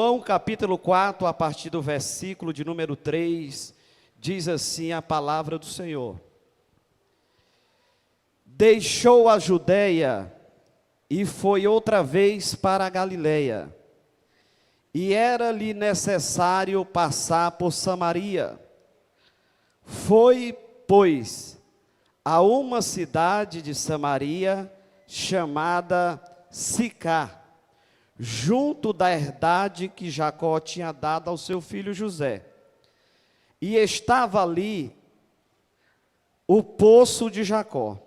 João capítulo 4, a partir do versículo de número 3, diz assim a palavra do Senhor. Deixou a Judeia e foi outra vez para a Galileia, e era-lhe necessário passar por Samaria. Foi, pois, a uma cidade de Samaria, chamada Sicar, junto da herdade que Jacó tinha dado ao seu filho José. E estava ali o poço de Jacó.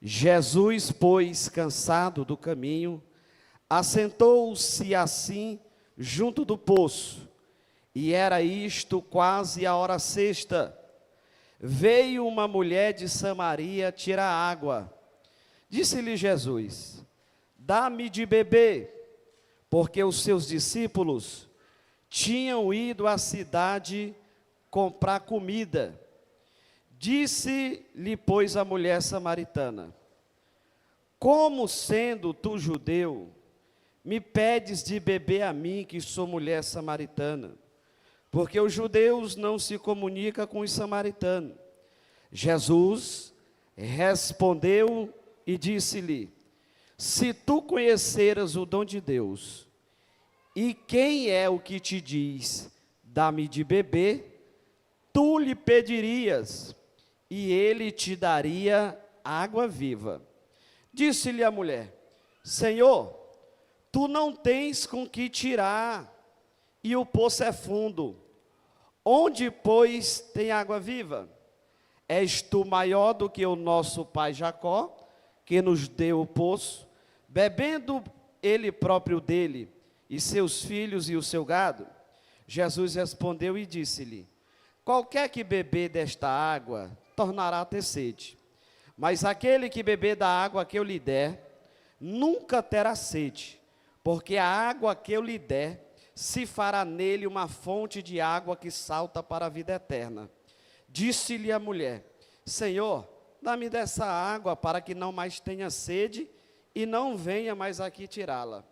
Jesus, pois, cansado do caminho, assentou-se assim junto do poço, e era isto quase a hora sexta. Veio uma mulher de Samaria tirar água. Disse-lhe Jesus: dá-me de beber, porque os seus discípulos tinham ido à cidade comprar comida. Disse-lhe, pois, a mulher samaritana: como sendo tu judeu, me pedes de beber a mim, que sou mulher samaritana? Porque os judeus não se comunicam com os samaritanos. Jesus respondeu e disse-lhe: se tu conheceras o dom de Deus, e quem é o que te diz, dá-me de beber, tu lhe pedirias, e ele te daria água viva. Disse-lhe a mulher: Senhor, tu não tens com que tirar, e o poço é fundo. Onde, pois, tem água viva? És tu maior do que o nosso pai Jacó, que nos deu o poço, bebendo ele próprio dele, e seus filhos e o seu gado? Jesus respondeu e disse-lhe: qualquer que beber desta água, tornará a ter sede. Mas aquele que beber da água que eu lhe der, nunca terá sede, porque a água que eu lhe der, se fará nele uma fonte de água que salta para a vida eterna. Disse-lhe a mulher: Senhor, dá-me dessa água, para que não mais tenha sede, e não venha mais aqui tirá-la.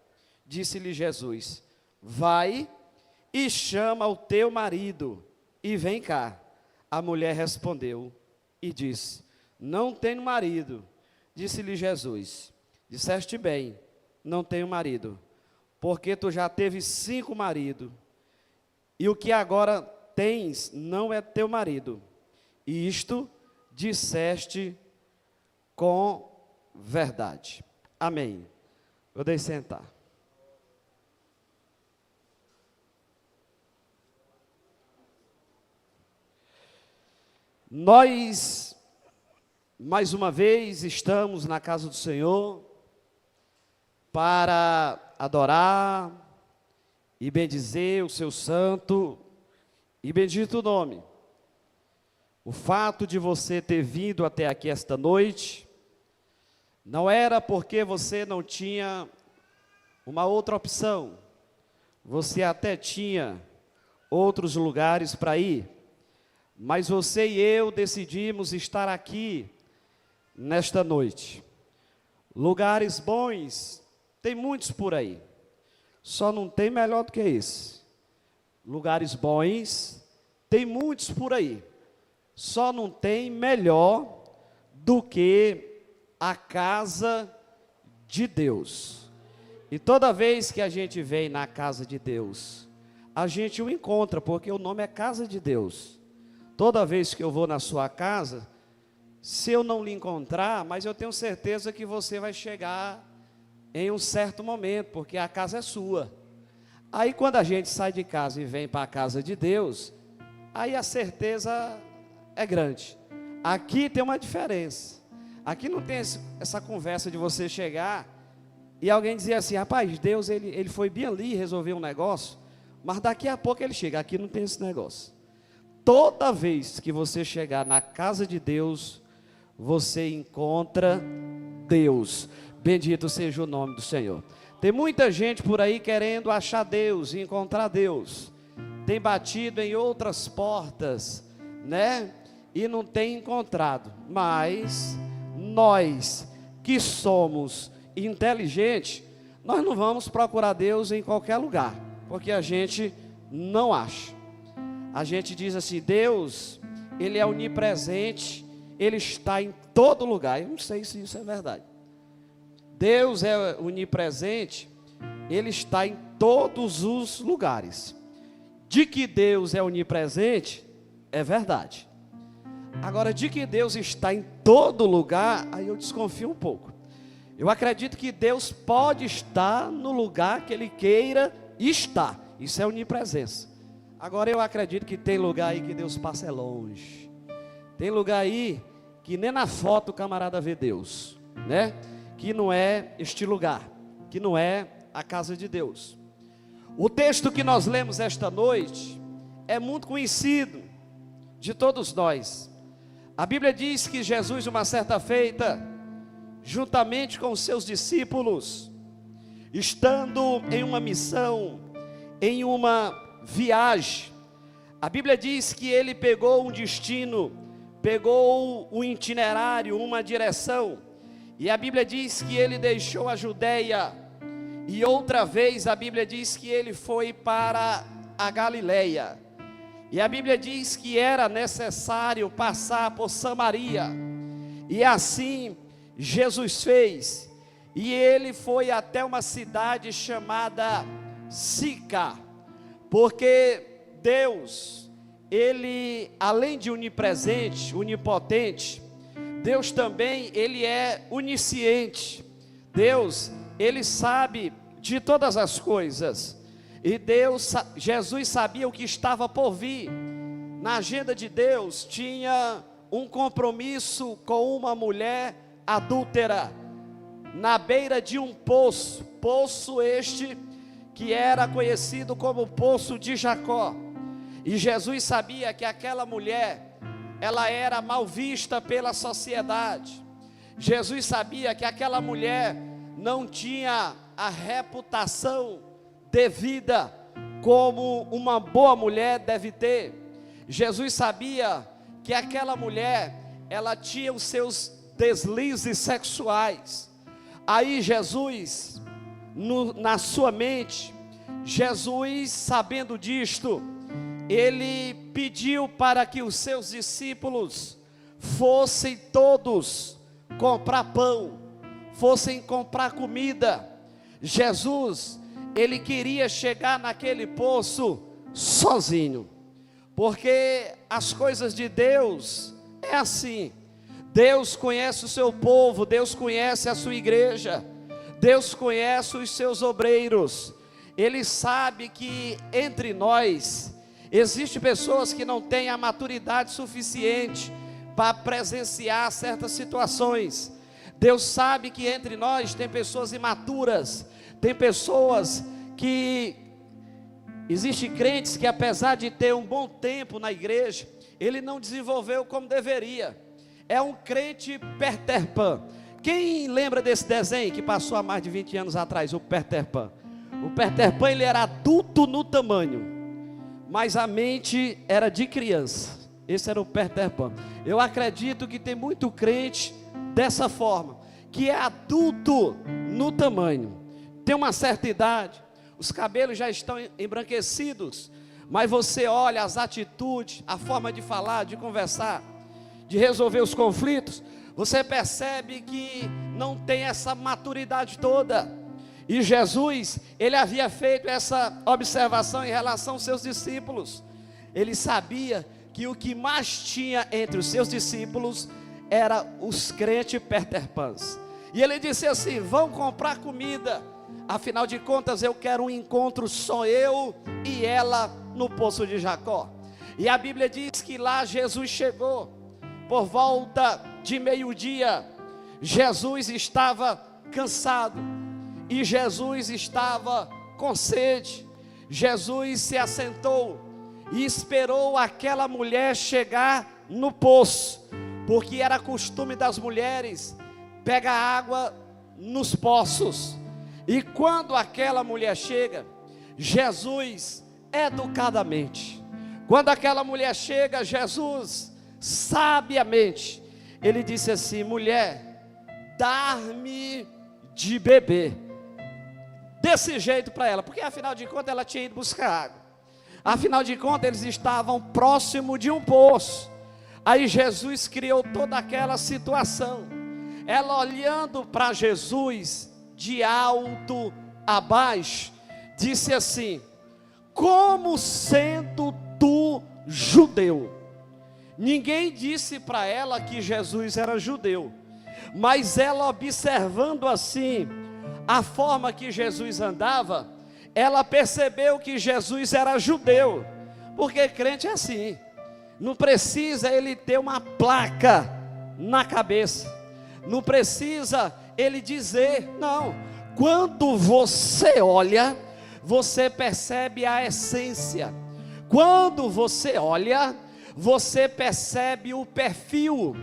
Disse-lhe Jesus: vai e chama o teu marido, e vem cá. A mulher respondeu e disse: não tenho marido. Disse-lhe Jesus: disseste bem, não tenho marido, porque tu já teve 5 maridos, e o que agora tens não é teu marido. E isto disseste com verdade. Amém. Podem sentar. Nós, mais uma vez, estamos na casa do Senhor para adorar e bendizer o seu santo e bendito nome. O fato de você ter vindo até aqui esta noite não era porque você não tinha uma outra opção. Você até tinha outros lugares para ir, mas você e eu decidimos estar aqui nesta noite. Lugares bons, tem muitos por aí, só não tem melhor do que esse. Lugares bons, tem muitos por aí, só não tem melhor do que a casa de Deus. E toda vez que a gente vem na casa de Deus, a gente o encontra, porque o nome é casa de Deus. Toda vez que eu vou na sua casa, se eu não lhe encontrar, mas eu tenho certeza que você vai chegar em um certo momento, porque a casa é sua. Aí quando a gente sai de casa e vem para a casa de Deus, aí a certeza é grande. Aqui tem uma diferença. Aqui não tem essa conversa de você chegar e alguém dizer assim: rapaz, Deus ele foi bem ali resolver um negócio, mas daqui a pouco ele chega. Aqui não tem esse negócio. Toda vez que você chegar na casa de Deus, você encontra Deus. Bendito seja o nome do Senhor. Tem muita gente por aí querendo achar Deus e encontrar Deus. Tem batido em outras portas, né? E não tem encontrado. Mas nós que somos inteligentes, nós não vamos procurar Deus em qualquer lugar. Porque a gente não acha. A gente diz assim: Deus, Ele é onipresente, Ele está em todo lugar. Eu não sei se isso é verdade. Deus é onipresente, Ele está em todos os lugares. De que Deus é onipresente, é verdade. Agora, de que Deus está em todo lugar, aí eu desconfio um pouco. Eu acredito que Deus pode estar no lugar que Ele queira estar. Isso é onipresença. Agora, eu acredito que tem lugar aí que Deus passa longe. Tem lugar aí que nem na foto o camarada vê Deus, né? Que não é este lugar, que não é a casa de Deus. O texto que nós lemos esta noite é muito conhecido de todos nós. A Bíblia diz que Jesus, uma certa feita, juntamente com os seus discípulos, estando em uma missão, em uma viagem, a Bíblia diz que ele pegou um destino, pegou um itinerário, uma direção, e a Bíblia diz que ele deixou a Judeia, e outra vez a Bíblia diz que ele foi para a Galileia, e a Bíblia diz que era necessário passar por Samaria, e assim Jesus fez, e ele foi até uma cidade chamada Sicar, porque Deus, Ele, além de onipresente, onipotente, Deus também, Ele é onisciente. Deus, Ele sabe de todas as coisas. E Jesus sabia o que estava por vir. Na agenda de Deus tinha um compromisso com uma mulher adúltera, na beira de um poço este que era conhecido como o poço de Jacó. E Jesus sabia que aquela mulher, ela era mal vista pela sociedade. Jesus sabia que aquela mulher não tinha a reputação devida como uma boa mulher deve ter. Jesus sabia que aquela mulher, ela tinha os seus deslizes sexuais. Aí Jesus, na sua mente, Jesus, sabendo disto, ele pediu para que os seus discípulos fossem todos comprar pão, fossem comprar comida. Jesus, ele queria chegar naquele poço sozinho, porque as coisas de Deus é assim. Deus conhece o seu povo, Deus conhece a sua igreja, Deus conhece os seus obreiros. Ele sabe que entre nós existem pessoas que não têm a maturidade suficiente para presenciar certas situações. Deus sabe que entre nós tem pessoas imaturas, tem pessoas que, existem crentes que apesar de ter um bom tempo na igreja, ele não desenvolveu como deveria. É um crente Peter Pan. Quem lembra desse desenho que passou há mais de 20 anos atrás, o Peter Pan? O Peter Pan, ele era adulto no tamanho, mas a mente era de criança. Esse era o Peter Pan. Eu acredito que tem muito crente dessa forma, que é adulto no tamanho, tem uma certa idade, os cabelos já estão embranquecidos, mas você olha as atitudes, a forma de falar, de conversar, de resolver os conflitos, você percebe que não tem essa maturidade toda. E Jesus, ele havia feito essa observação em relação aos seus discípulos. Ele sabia que o que mais tinha entre os seus discípulos era os crentes Peter Pans. E ele disse assim: vão comprar comida, afinal de contas eu quero um encontro só eu e ela no poço de Jacó. E a Bíblia diz que lá Jesus chegou por volta de meio-dia. Jesus estava cansado e Jesus estava com sede. Jesus se assentou e esperou aquela mulher chegar no poço, porque era costume das mulheres pegar água nos poços. E quando aquela mulher chega, Jesus educadamente, quando aquela mulher chega, Jesus sabiamente, ele disse assim: mulher, dar-me de beber, desse jeito para ela, porque afinal de contas ela tinha ido buscar água. Afinal de contas eles estavam próximo de um poço. Aí Jesus criou toda aquela situação. Ela olhando para Jesus de alto a baixo, disse assim: como sendo tu judeu. Ninguém disse para ela que Jesus era judeu, mas ela observando assim a forma que Jesus andava, ela percebeu que Jesus era judeu, porque crente é assim, não precisa ele ter uma placa na cabeça, não precisa ele dizer, não, quando você olha, você percebe a essência, quando você olha, você percebe o perfil,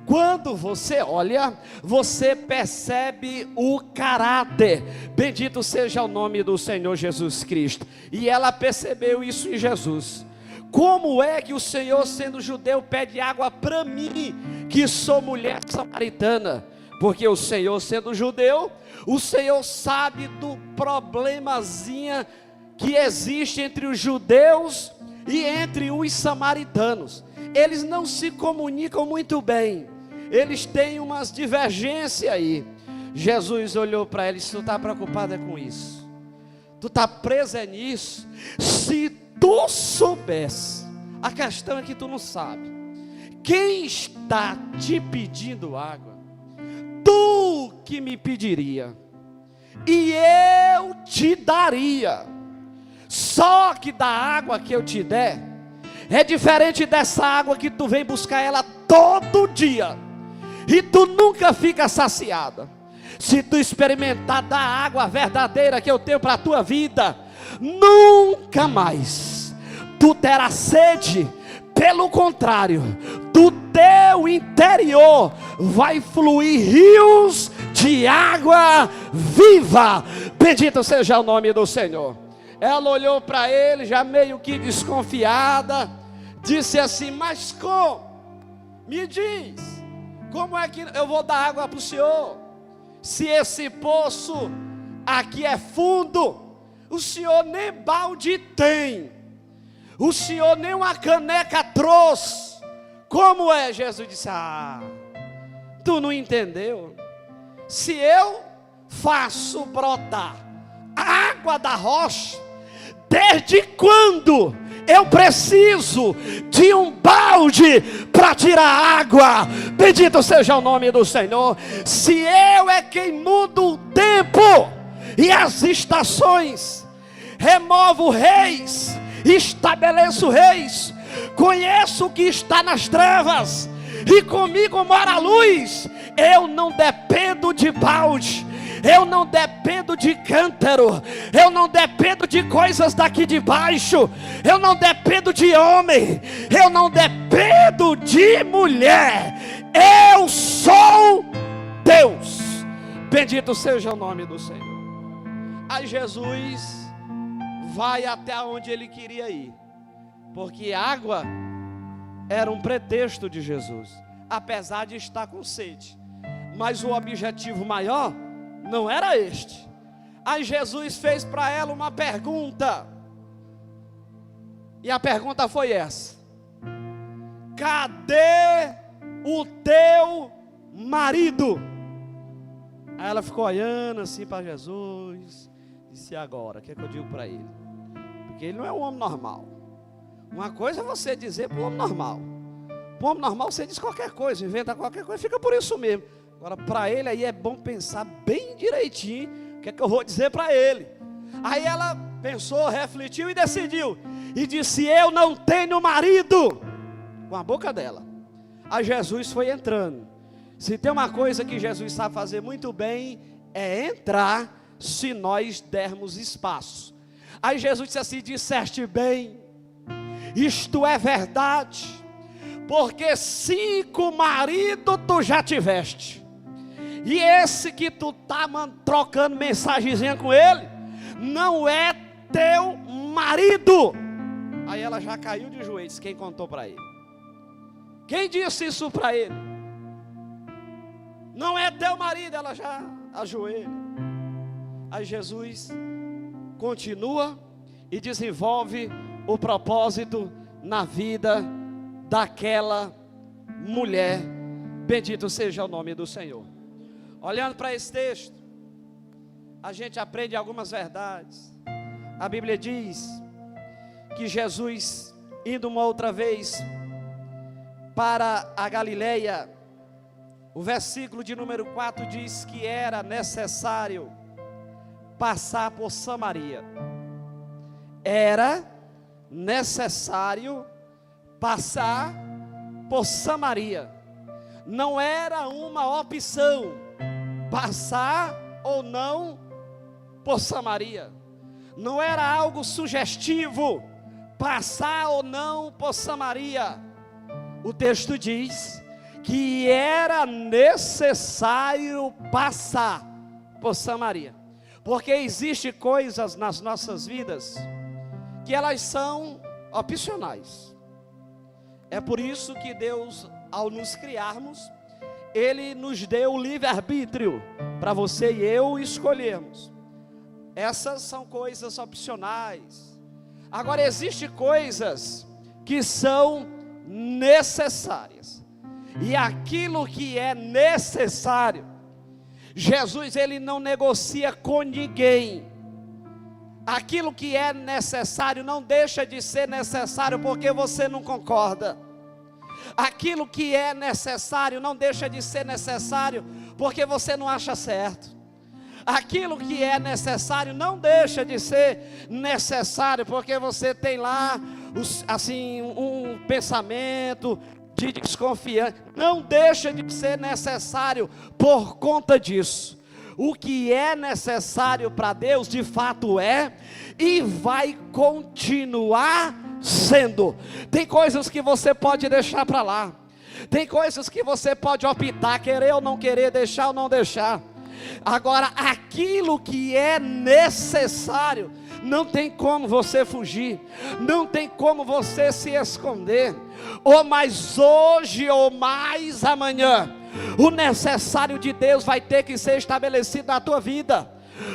quando você olha, você percebe o caráter. Bendito seja o nome do Senhor Jesus Cristo. E ela percebeu isso em Jesus. Como é que o Senhor, sendo judeu, pede água para mim, que sou mulher samaritana? Porque o Senhor, sendo judeu, o Senhor sabe do problemazinha que existe entre os judeus e entre os samaritanos. Eles não se comunicam muito bem, eles têm umas divergências aí. Jesus olhou para ele e disse: tu está preocupada com isso? Tu está presa nisso? Se tu soubesse, a questão é que tu não sabe. Quem está te pedindo água? Tu que me pediria, e eu te daria. Só que da água que eu te der, é diferente dessa água que tu vem buscar ela todo dia, e tu nunca fica saciada. Se tu experimentar da água verdadeira que eu tenho para a tua vida, nunca mais tu terás sede. Pelo contrário, do teu interior vai fluir rios de água viva. Bendito seja o nome do Senhor. Ela olhou para ele, já meio que desconfiada, disse assim: mas como? Me diz, como é que eu vou dar água para o senhor? Se esse poço aqui é fundo, o senhor nem balde tem, o senhor nem uma caneca trouxe. Como é? Jesus disse: ah, tu não entendeu? Se eu faço brotar água da rocha, desde quando eu preciso de um balde para tirar água? Bendito seja o nome do Senhor. Se eu é quem mudo o tempo e as estações, removo reis, estabeleço reis, conheço o que está nas trevas, e comigo mora a luz, eu não dependo de balde, eu não dependo de cântaro, eu não dependo de coisas daqui de baixo, eu não dependo de homem, eu não dependo de mulher, eu sou Deus. Bendito seja o nome do Senhor. Aí Jesus vai até onde ele queria ir, porque água era um pretexto de Jesus, apesar de estar com sede, mas o objetivo maior não era este. Aí Jesus fez para ela uma pergunta, e a pergunta foi essa: cadê o teu marido? Aí ela ficou olhando assim para Jesus, disse: agora, o que é que eu digo para ele? Porque ele não é um homem normal. Uma coisa é você dizer para o homem normal, para o homem normal você diz qualquer coisa, inventa qualquer coisa, fica por isso mesmo. Agora para ele aí é bom pensar bem direitinho o que é que eu vou dizer para ele. Aí ela pensou, refletiu e decidiu, e disse: eu não tenho marido, com a boca dela. Aí Jesus foi entrando. Se tem uma coisa que Jesus sabe fazer muito bem, é entrar, se nós dermos espaço. Aí Jesus disse assim: disseste bem, isto é verdade, porque 5 maridos tu já tiveste, e esse que tu está trocando mensagenzinha com ele, não é teu marido. Aí ela já caiu de joelhos. Quem contou para ele? Quem disse isso para ele? Não é teu marido. Ela já ajoelha. Aí Jesus continua e desenvolve o propósito na vida daquela mulher. Bendito seja o nome do Senhor. Olhando para esse texto, a gente aprende algumas verdades. A Bíblia diz que Jesus, indo uma outra vez para a Galileia, o versículo de número 4 diz que era necessário passar por Samaria. Era necessário passar por Samaria. Não era uma opção passar ou não por Samaria. Não era algo sugestivo passar ou não por Samaria. O texto diz que era necessário passar por Samaria. Porque existem coisas nas nossas vidas que elas são opcionais. É por isso que Deus, ao nos criarmos, Ele nos deu o livre-arbítrio para você e eu escolhermos. Essas são coisas opcionais. Agora, existem coisas que são necessárias. E aquilo que é necessário, Jesus, Ele não negocia com ninguém. Aquilo que é necessário não deixa de ser necessário porque você não concorda. Aquilo que é necessário não deixa de ser necessário porque você não acha certo. Aquilo que é necessário não deixa de ser necessário porque você tem lá assim um pensamento de desconfiança. Não deixa de ser necessário por conta disso. O que é necessário para Deus de fato é e vai continuar sendo. Tem coisas que você pode deixar para lá. Tem coisas que você pode optar, querer ou não querer, deixar ou não deixar. Agora, aquilo que é necessário, não tem como você fugir, não tem como você se esconder. Ou mais hoje, ou mais amanhã, o necessário de Deus vai ter que ser estabelecido na tua vida.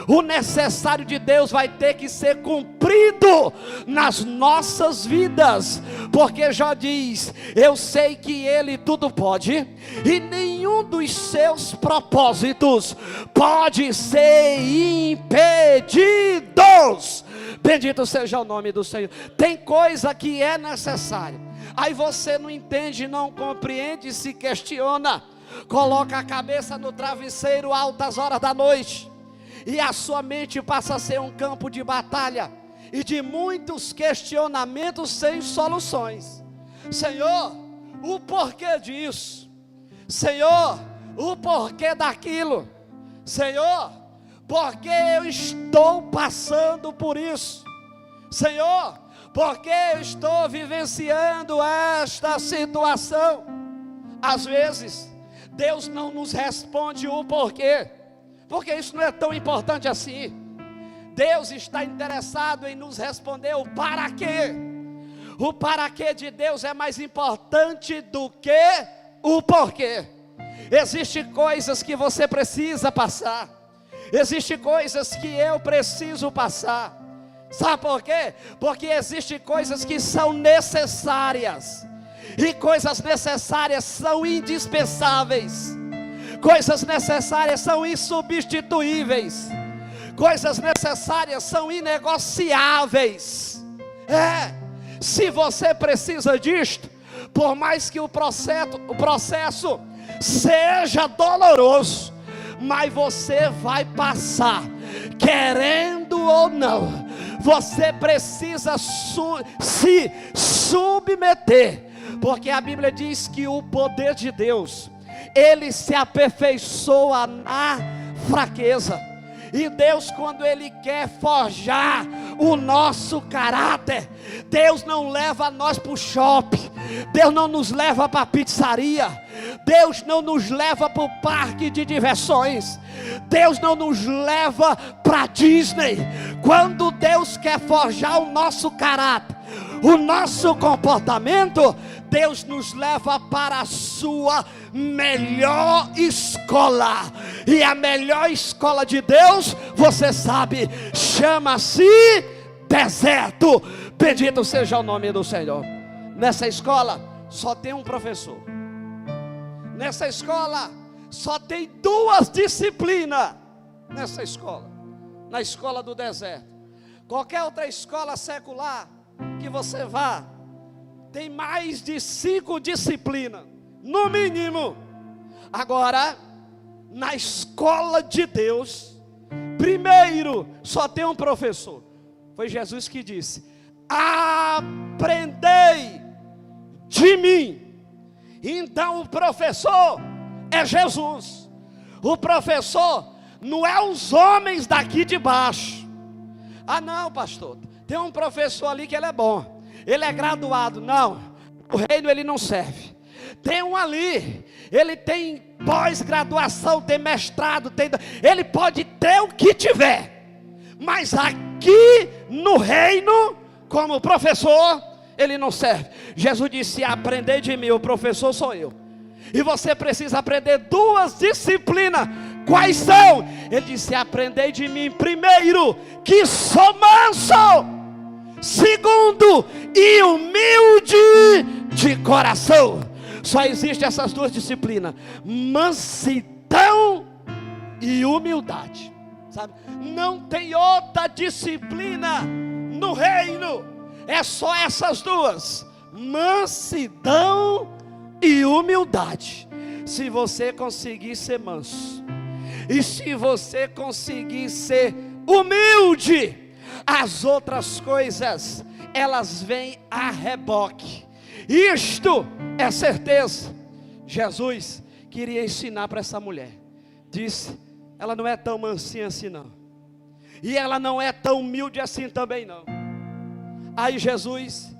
O necessário de Deus vai ter que ser cumprido nas nossas vidas, porque já diz: eu sei que Ele tudo pode, e nenhum dos seus propósitos pode ser impedidos. Bendito seja o nome do Senhor. Tem coisa que é necessária, aí você não entende, não compreende, se questiona, coloca a cabeça no travesseiro altas horas da noite, e a sua mente passa a ser um campo de batalha e de muitos questionamentos sem soluções. Senhor, o porquê disso? Senhor, o porquê daquilo? Senhor, porque eu estou passando por isso? Senhor, porque eu estou vivenciando esta situação? Às vezes, Deus não nos responde o porquê, porque isso não é tão importante assim. Deus está interessado em nos responder o para quê. O para quê de Deus é mais importante do que o porquê. Existem coisas que você precisa passar, existem coisas que eu preciso passar. Sabe por quê? Porque existem coisas que são necessárias, e coisas necessárias são indispensáveis. Coisas necessárias são insubstituíveis. Coisas necessárias são inegociáveis. Se você precisa disto, por mais que o processo seja doloroso, mas você vai passar, querendo ou não. Você precisa se submeter, porque a Bíblia diz que o poder de Deus, Ele se aperfeiçoa na fraqueza. E Deus, quando Ele quer forjar o nosso caráter, Deus não leva nós para o shopping, Deus não nos leva para a pizzaria, Deus não nos leva para o parque de diversões, Deus não nos leva para a Disney. Quando Deus quer forjar o nosso caráter, o nosso comportamento, Deus nos leva para a sua melhor escola. E a melhor escola de Deus, você sabe, chama-se deserto. Bendito seja o nome do Senhor. Nessa escola só tem um professor. Nessa escola só tem 2 disciplinas. Nessa escola, na escola do deserto. Qualquer outra escola secular que você vá, tem mais de 5 disciplinas, no mínimo. Agora, na escola de Deus, primeiro só tem um professor. Foi Jesus que disse: aprendei de mim. Então o professor é Jesus. O professor não é os homens daqui de baixo. Ah não, pastor, tem um professor ali que ele é bom, ele é graduado. Não, o reino ele não serve. Tem um ali, ele tem pós-graduação, tem mestrado, ele pode ter o que tiver, mas aqui no reino, como professor, ele não serve. Jesus disse: aprendei de mim, o professor sou eu. E você precisa aprender 2 disciplinas. Quais são? Ele disse: aprendei de mim, primeiro, que sou manso, segundo, e humilde de coração. Só existem essas 2 disciplinas: mansidão e humildade, sabe? Não tem outra disciplina no reino, é só essas 2: mansidão e humildade. Se você conseguir ser manso, e se você conseguir ser humilde, as outras coisas, elas vêm a reboque. Isto é certeza. Jesus queria ensinar para essa mulher. Disse: ela não é tão mansinha assim não, e ela não é tão humilde assim também não. Aí Jesus,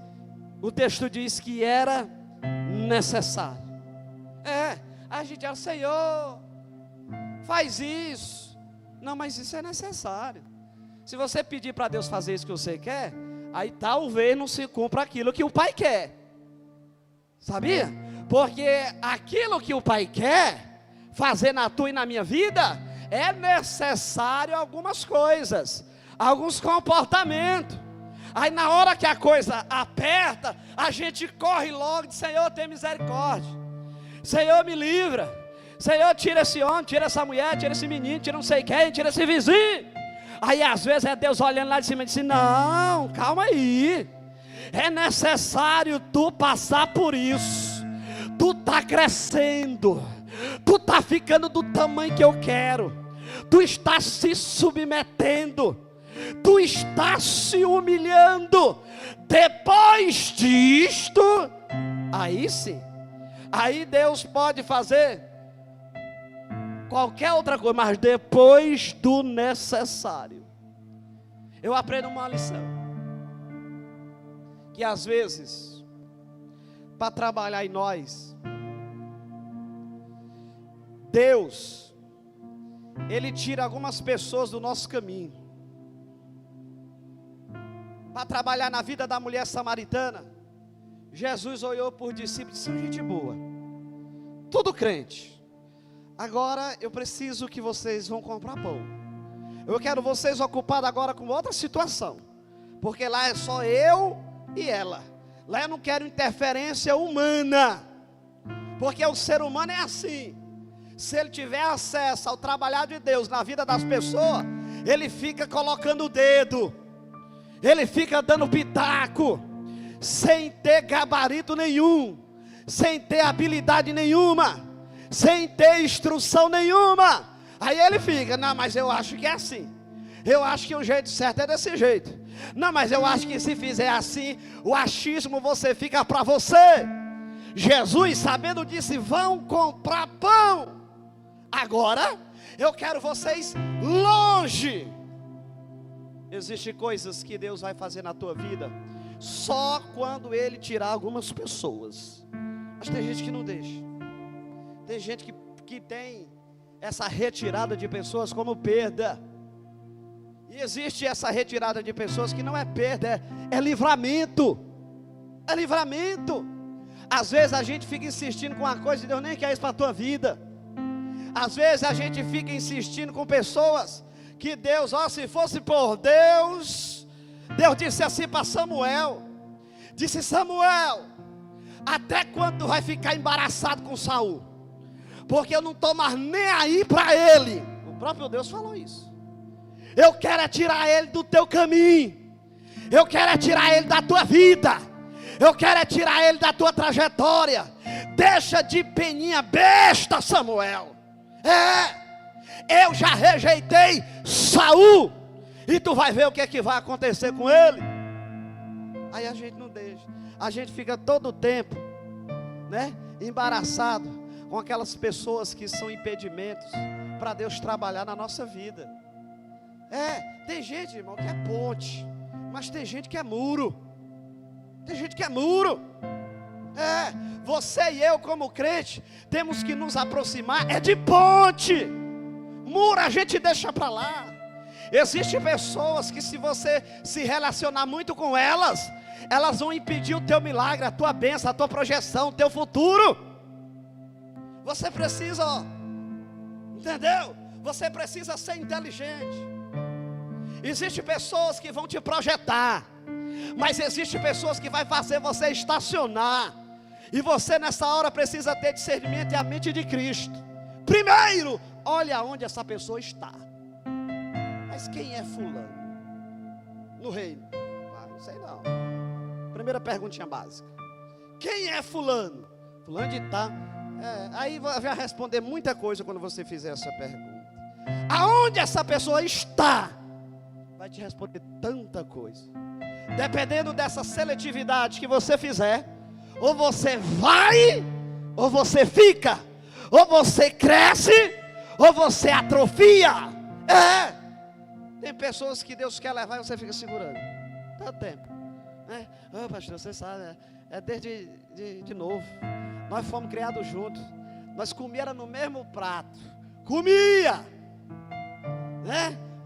o texto diz que era necessário. A gente diz: Senhor, faz isso. Não, mas isso é necessário. Se você pedir para Deus fazer isso que você quer, aí talvez não se cumpra aquilo que o Pai quer. Sabia? Porque aquilo que o Pai quer fazer na tua e na minha vida, é necessário algumas coisas, alguns comportamentos. Aí na hora que a coisa aperta, a gente corre logo e diz: Senhor, tem misericórdia, Senhor, me livra, Senhor, tira esse homem, tira essa mulher, tira esse menino, tira não sei quem, tira esse vizinho. Aí às vezes é Deus olhando lá de cima e diz: não, calma aí, é necessário tu passar por isso. Tu está crescendo, tu está ficando do tamanho que eu quero, tu está se submetendo, tu está se humilhando. Depois disto, aí sim, aí Deus pode fazer qualquer outra coisa, mas depois do necessário. Eu aprendo uma lição, que às vezes, para trabalhar em nós, Deus, Ele tira algumas pessoas do nosso caminho, para trabalhar na vida da mulher samaritana. Jesus olhou por discípulos e disse: gente boa, tudo crente, agora eu preciso que vocês vão comprar pão. Eu quero vocês ocupados agora com outra situação, porque lá é só eu e ela. Lá eu não quero interferência humana, porque o ser humano é assim. Se ele tiver acesso ao trabalhar de Deus na vida das pessoas, ele fica colocando o dedo, ele fica dando pitaco, sem ter gabarito nenhum, sem ter habilidade nenhuma, sem ter instrução nenhuma. Aí ele fica: não, mas eu acho que é assim, eu acho que o jeito certo é desse jeito, não, mas eu acho que se fizer assim, o achismo você fica para você. Jesus, sabendo disso, vão comprar pão. Agora eu quero vocês longe. Existem coisas que Deus vai fazer na tua vida só quando Ele tirar algumas pessoas. Mas tem gente que não deixa. Tem gente que tem essa retirada de pessoas como perda. E existe essa retirada de pessoas que não é perda, é livramento. É livramento. Às vezes a gente fica insistindo com uma coisa e Deus nem quer isso para a tua vida. Às vezes a gente fica insistindo com pessoas que Deus, se fosse por Deus, Deus disse assim para Samuel, disse: Samuel, até quando tu vai ficar embaraçado com Saul? Porque eu não estou mais nem aí para ele. O próprio Deus falou isso. Eu quero é tirar ele do teu caminho. Eu quero é tirar ele da tua vida. Eu quero é tirar ele da tua trajetória. Deixa de peninha besta, Samuel. Eu já rejeitei Saul, e tu vai ver o que é que vai acontecer com ele. Aí a gente não deixa. A gente fica todo o tempo, né, embaraçado com aquelas pessoas que são impedimentos para Deus trabalhar na nossa vida. Tem gente, irmão, que é ponte, mas tem gente que é muro. Tem gente que é muro. Você e eu, como crente, temos que nos aproximar de ponte. Muro a gente deixa para lá. Existem pessoas que, se você se relacionar muito com elas, elas vão impedir o teu milagre, a tua bênção, a tua projeção, o teu futuro. Você precisa, entendeu? Você precisa ser inteligente. Existem pessoas que vão te projetar, mas existem pessoas que vão fazer você estacionar. E você nessa hora precisa ter discernimento e a mente de Cristo. Primeiro, olha onde essa pessoa está. Mas quem é fulano no reino? Não sei não. Primeira perguntinha básica. Quem é fulano? Fulano de tal. Aí vai responder muita coisa quando você fizer essa pergunta. Aonde essa pessoa está? Vai te responder tanta coisa. Dependendo dessa seletividade que você fizer, ou você vai, ou você fica, ou você cresce, ou você atrofia. Tem pessoas que Deus quer levar e você fica segurando tanto tempo, pastor, você sabe, desde de novo. Nós fomos criados juntos, nós comíamos no mesmo prato,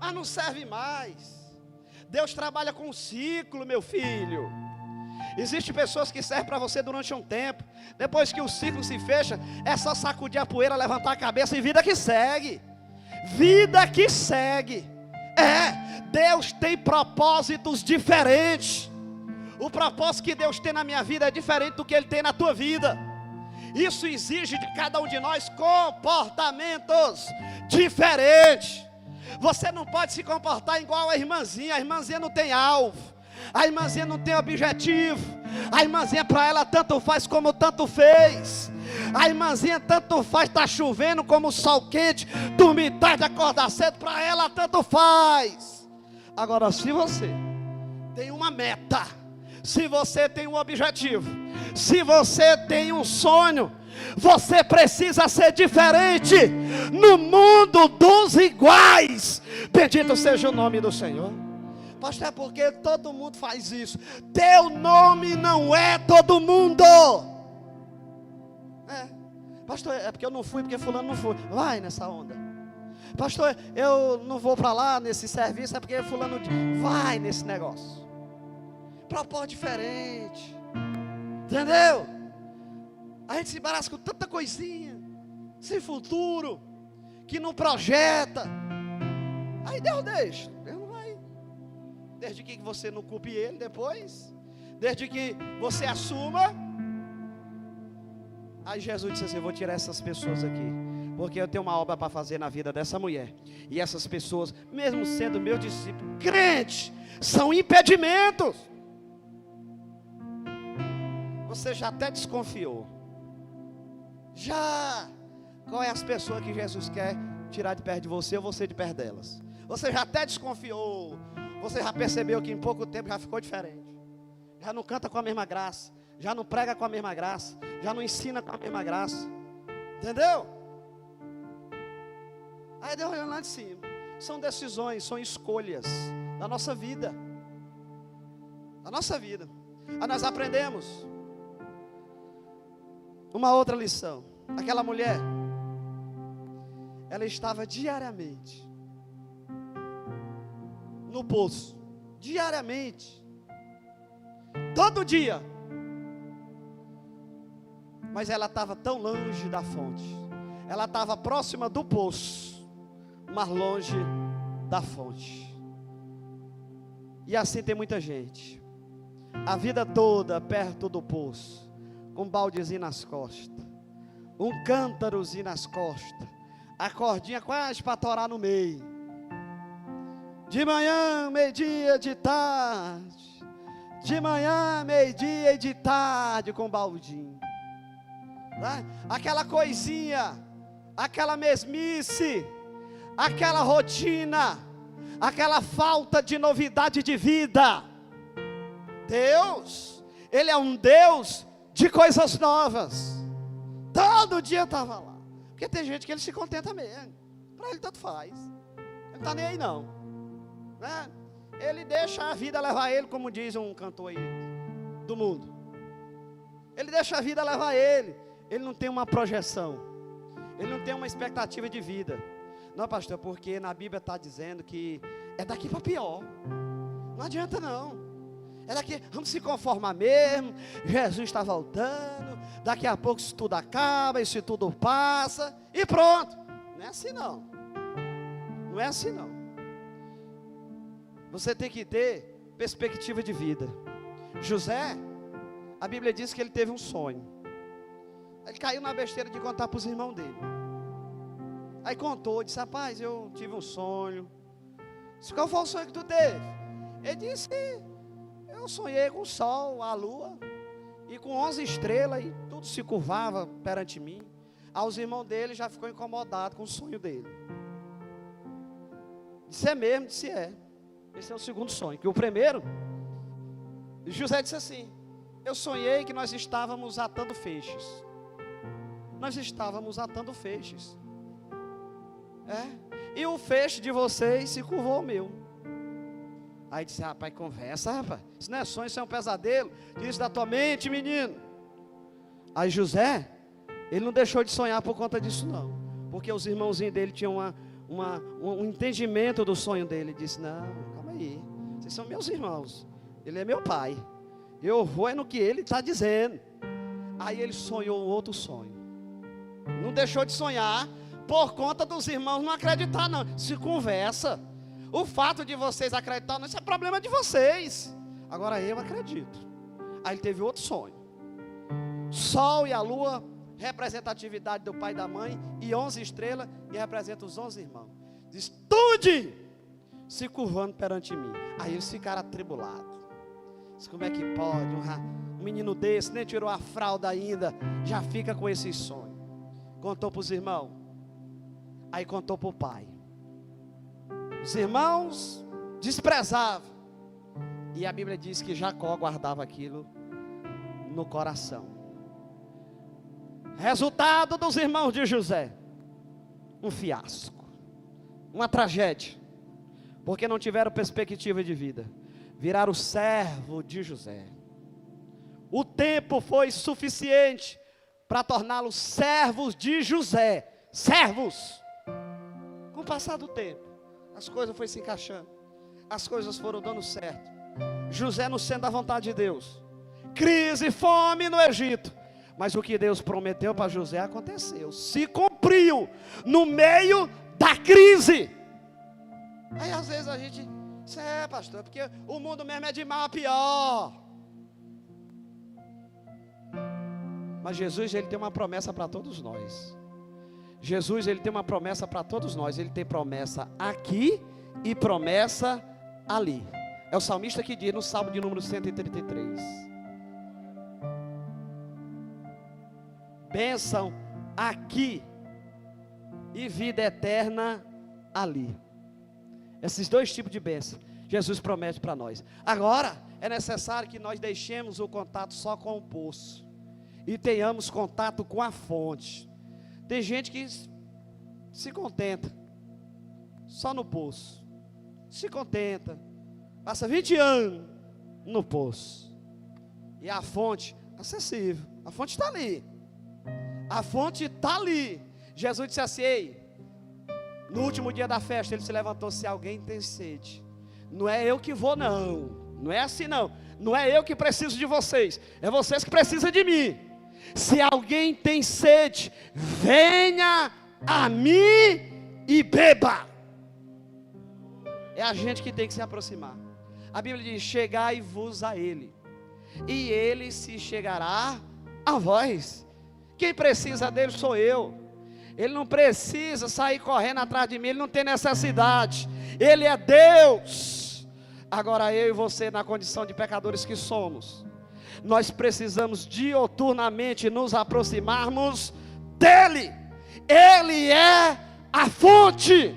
mas não serve mais. Deus trabalha com um ciclo, meu filho. Existem pessoas que servem para você durante um tempo. Depois que o ciclo se fecha, é só sacudir a poeira, levantar a cabeça e vida que segue. Vida que segue. Deus tem propósitos diferentes. O propósito que Deus tem na minha vida é diferente do que Ele tem na tua vida. Isso exige de cada um de nós comportamentos diferentes. Você não pode se comportar igual a irmãzinha não tem alvo, a irmãzinha não tem objetivo, a irmãzinha para ela tanto faz como tanto fez, a irmãzinha tanto faz, está chovendo como sol quente, dormir tarde, acordar cedo, para ela tanto faz. Agora, se você tem uma meta, se você tem um objetivo, se você tem um sonho, você precisa ser diferente no mundo dos iguais. Bendito seja o nome do Senhor. Pastor, é porque todo mundo faz isso. Teu nome não é todo mundo. Pastor, é porque eu não fui, porque fulano não foi. Vai nessa onda. Pastor, eu não vou para lá nesse serviço, é porque fulano vai nesse negócio. Propósito diferente. Entendeu? A gente se embaraça com tanta coisinha, sem futuro, que não projeta. Aí Deus deixa, Deus não vai. Desde que você não culpe Ele depois, desde que você assuma. Aí Jesus disse assim: eu vou tirar essas pessoas aqui, porque eu tenho uma obra para fazer na vida dessa mulher. E essas pessoas, mesmo sendo meu discípulo, crente, são impedimentos. Você já até desconfiou. Qual é as pessoas que Jesus quer tirar de perto de você ou você de perto delas? Você já até desconfiou. Você já percebeu que em pouco tempo já ficou diferente. Já não canta com a mesma graça, já não prega com a mesma graça, já não ensina com a mesma graça. Entendeu? Aí Deus olhando lá de cima. São decisões, são escolhas da nossa vida. Da nossa vida. Aí nós aprendemos uma outra lição. Aquela mulher, ela estava diariamente no poço, diariamente, todo dia, mas ela estava tão longe da fonte. Ela estava próxima do poço, mas longe da fonte. E assim tem muita gente, a vida toda perto do poço, com um baldezinho nas costas, um cântarozinho nas costas, a cordinha quase para torar no meio. De manhã, meio-dia, de tarde. De manhã, meio-dia e de tarde com o baldinho. Tá? Aquela coisinha, aquela mesmice, aquela rotina, aquela falta de novidade de vida. Deus, Ele é um Deus de coisas novas. Todo dia estava lá. Porque tem gente que Ele se contenta mesmo. Para Ele tanto faz. Ele não está nem aí não. Né? Ele deixa a vida levar Ele, como diz um cantor aí do mundo. Ele deixa a vida levar Ele. Ele não tem uma projeção. Ele não tem uma expectativa de vida. Não, pastor, porque na Bíblia está dizendo que é daqui para pior. Não adianta não. É daqui, vamos se conformar mesmo. Jesus está voltando. Daqui a pouco isso tudo acaba, isso tudo passa. E pronto. Não é assim não. Não é assim não. Você tem que ter perspectiva de vida. José, a Bíblia diz que ele teve um sonho. Ele caiu na besteira de contar para os irmãos dele. Aí contou, disse: rapaz, eu tive um sonho. Disse: qual foi o sonho que tu teve? Ele disse: eu sonhei com o sol, a lua, e com 11 estrelas, e tudo se curvava perante mim. Aí os irmãos dele já ficou incomodado com o sonho dele. Disse: é mesmo? Disse: é. Esse é o segundo sonho. Que o primeiro, José disse assim: eu sonhei que nós estávamos atando feixes. Nós estávamos atando feixes. E o feixe de vocês se curvou ao meu. Aí disse: rapaz, conversa, rapaz. Isso não é sonho, isso é um pesadelo. Diz da tua mente, menino. Aí José, ele não deixou de sonhar por conta disso não. Porque os irmãozinhos dele tinham um entendimento do sonho dele. Ele disse: não, calma aí, vocês são meus irmãos. Ele é meu pai. Eu vou no que ele está dizendo. Aí ele sonhou um outro sonho. Não deixou de sonhar por conta dos irmãos não acreditar não. Se conversa. O fato de vocês acreditar não, isso é problema de vocês. Agora eu acredito. Aí ele teve outro sonho. Sol e a lua, representatividade do pai e da mãe, e 11 estrelas, e representa os 11 irmãos. Diz: tudo se curvando perante mim. Aí eles ficaram atribulados. Diz: como é que pode um menino desse, nem tirou a fralda ainda, já fica com esse sonho? Contou para os irmãos. Aí contou para o pai. Os irmãos desprezavam. E a Bíblia diz que Jacó guardava aquilo no coração. Resultado dos irmãos de José: um fiasco, uma tragédia, porque não tiveram perspectiva de vida, viraram servo de José. O tempo foi suficiente para torná-los servos de José. Servos. Com o passar do tempo, as coisas foram se encaixando, as coisas foram dando certo. José no centro da vontade de Deus. Crise, fome no Egito. Mas o que Deus prometeu para José aconteceu, se cumpriu no meio da crise. Aí às vezes a gente diz: é, pastor, porque o mundo mesmo é de mal a pior. Mas Jesus, Ele tem uma promessa para todos nós. Jesus, Ele tem uma promessa para todos nós. Ele tem promessa aqui e promessa ali. É o salmista que diz no Salmo de número 133. Bênção aqui e vida eterna ali. Esses dois tipos de bênção Jesus promete para nós. Agora é necessário que nós deixemos o contato só com o poço e tenhamos contato com a fonte. Tem gente que se contenta só no poço, se contenta, passa 20 anos no poço, e a fonte acessível, a fonte está ali, a fonte está ali. Jesus disse assim: ei, no último dia da festa ele se levantou: se alguém tem sede, não é eu que vou não, não é assim não, não é eu que preciso de vocês, é vocês que precisam de mim. Se alguém tem sede, venha a mim e beba. É a gente que tem que se aproximar. A Bíblia diz: chegai-vos a Ele, e Ele se chegará a vós. Quem precisa dele sou eu. Ele não precisa sair correndo atrás de mim, ele não tem necessidade. Ele é Deus. Agora eu e você, na condição de pecadores que somos, nós precisamos diuturnamente nos aproximarmos dele. Ele é a fonte.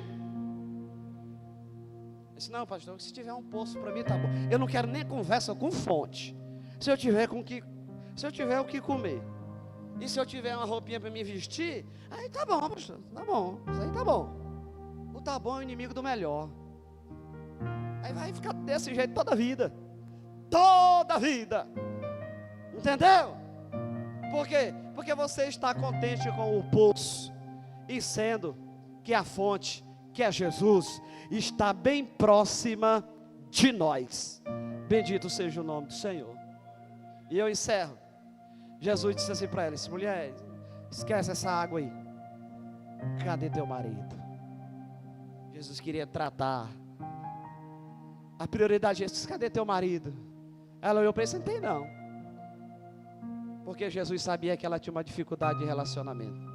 Eu disse: não, pastor, se tiver um poço para mim tá bom. Eu não quero nem conversa com fonte. Se eu tiver o que comer, e se eu tiver uma roupinha para me vestir, aí tá bom, pastor, tá bom, isso aí tá bom. O tá bom é o inimigo do melhor. Aí vai ficar desse jeito toda a vida. Toda a vida. Entendeu? Por quê? Porque você está contente com o poço, e sendo que a fonte, que é Jesus, está bem próxima de nós. Bendito seja o nome do Senhor. E eu encerro. Jesus disse assim para ela: mulher, esquece essa água aí. Cadê teu marido? Jesus queria tratar. A prioridade é: cadê teu marido? Ela olhou para ele: não tem não. Porque Jesus sabia que ela tinha uma dificuldade de relacionamento.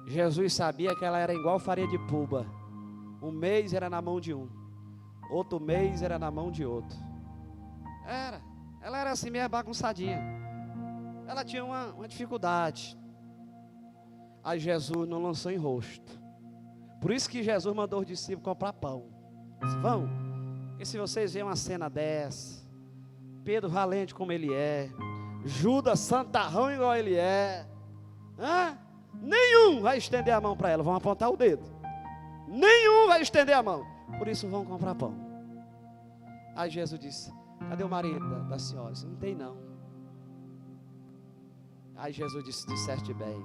Jesus sabia que ela era igual farinha de puba. Um mês era na mão de um, outro mês era na mão de outro. Ela era assim meio bagunçadinha. Ela tinha uma dificuldade. Aí Jesus não lançou em rosto. Por isso que Jesus mandou os discípulos comprar pão. Disse: vão. E se vocês veem uma cena dessa, Pedro valente como ele é, Judas santarrão igual ele é, nenhum vai estender a mão para ela. Vão apontar o dedo. Nenhum vai estender a mão. Por isso vão comprar pão. Aí Jesus disse: cadê o marido da senhora? Não tem não. Aí Jesus disse: disseste bem,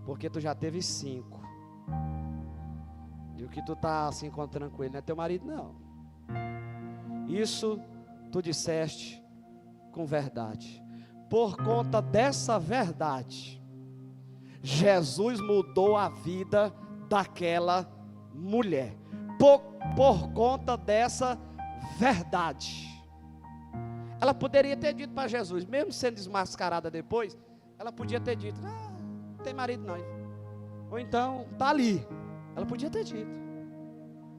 porque tu já teve 5, e o que tu está se encontrando com ele não é teu marido não. Isso tu disseste com verdade. Por conta dessa verdade, Jesus mudou a vida daquela mulher. Por conta dessa verdade. Ela poderia ter dito para Jesus, mesmo sendo desmascarada depois, ela podia ter dito: não tem marido não. Ou então, está ali. Ela podia ter dito.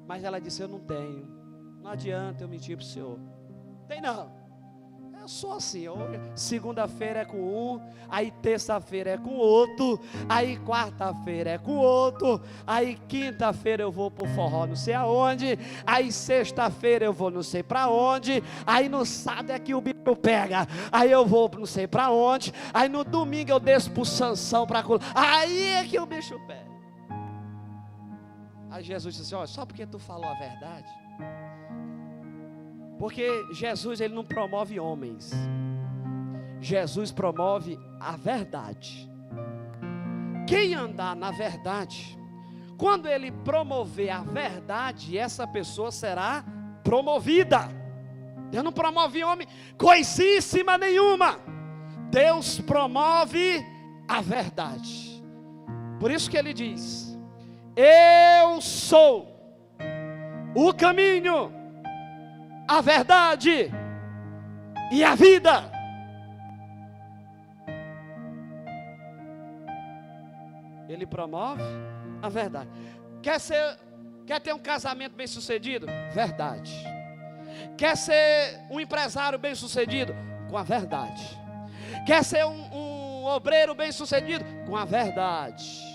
Mas ela disse: eu não tenho. Não adianta eu mentir para o senhor. Tem não. Eu sou assim. Segunda-feira é com um, aí terça-feira é com outro, aí quarta-feira é com outro, aí quinta-feira eu vou pro forró não sei aonde, aí sexta-feira eu vou não sei para onde, aí no sábado é que o bicho pega, aí eu vou não sei para onde, aí no domingo eu desço pro Sansão para aí é que o bicho pega. Aí Jesus disse assim: olha, só porque tu falou a verdade. Porque Jesus, ele não promove homens. Jesus promove a verdade. Quem andar na verdade, quando ele promover a verdade, essa pessoa será promovida. Deus não promove homem coisíssima nenhuma. Deus promove a verdade. Por isso que ele diz: eu sou o caminho, a verdade e a vida. Ele promove a verdade. Quer ter um casamento bem sucedido? Verdade. Quer ser um empresário bem sucedido? Com a verdade. Quer ser um obreiro bem sucedido? Com a verdade.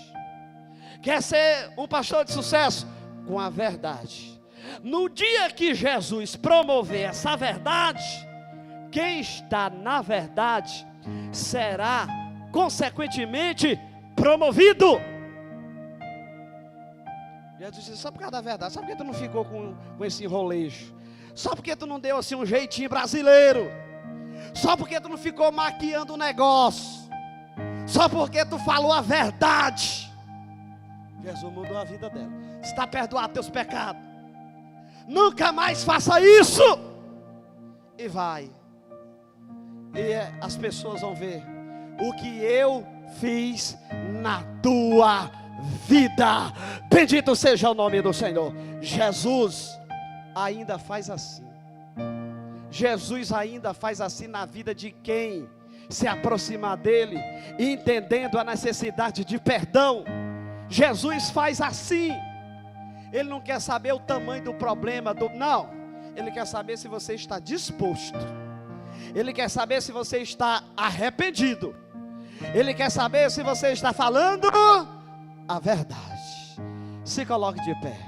Quer ser um pastor de sucesso? Com a verdade. No dia que Jesus promover essa verdade, quem está na verdade será consequentemente promovido. Jesus disse: só por causa da verdade. Sabe por que tu não ficou com esse enrolejo? Só porque tu não deu assim um jeitinho brasileiro? Só porque tu não ficou maquiando o negócio? Só porque tu falou a verdade? Jesus mudou a vida dela. Está perdoado teus pecados. Nunca mais faça isso. E vai. E as pessoas vão ver o que eu fiz na tua vida. Bendito seja o nome do Senhor. Jesus ainda faz assim. Jesus ainda faz assim na vida de quem se aproximar dele, entendendo a necessidade de perdão. Jesus faz assim. Ele não quer saber o tamanho do problema, não. Ele quer saber se você está disposto. Ele quer saber se você está arrependido. Ele quer saber se você está falando a verdade. Se coloque de pé.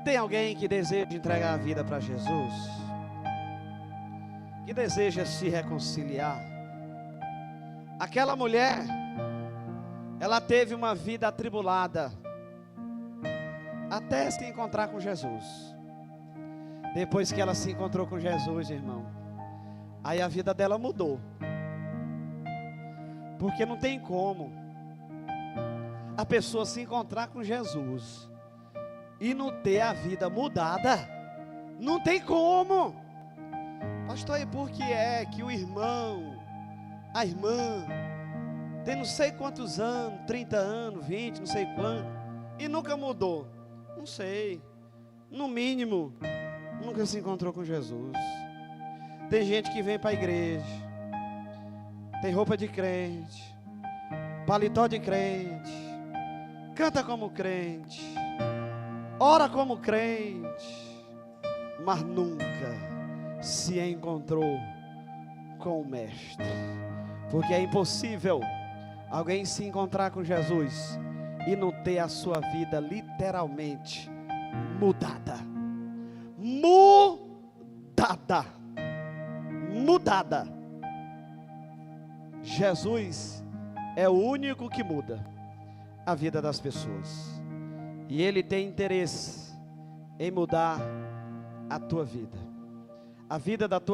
Tem alguém que deseja entregar a vida para Jesus? Que deseja se reconciliar? Aquela mulher, ela teve uma vida atribulada até se encontrar com Jesus. Depois que ela se encontrou com Jesus, irmão, aí a vida dela mudou. Porque não tem como a pessoa se encontrar com Jesus e não ter a vida mudada. Não tem como. Pastor, e por que é que o irmão, a irmã, tem não sei quantos anos, 30 anos, 20, não sei quanto, e nunca mudou? Não sei. No mínimo, nunca se encontrou com Jesus. Tem gente que vem para a igreja, tem roupa de crente, paletó de crente, canta como crente, ora como crente, mas nunca se encontrou com o Mestre. Porque é impossível alguém se encontrar com Jesus e não ter a sua vida literalmente mudada. Mudada. Mudada. Jesus é o único que muda a vida das pessoas. E Ele tem interesse em mudar a tua vida. A vida da tua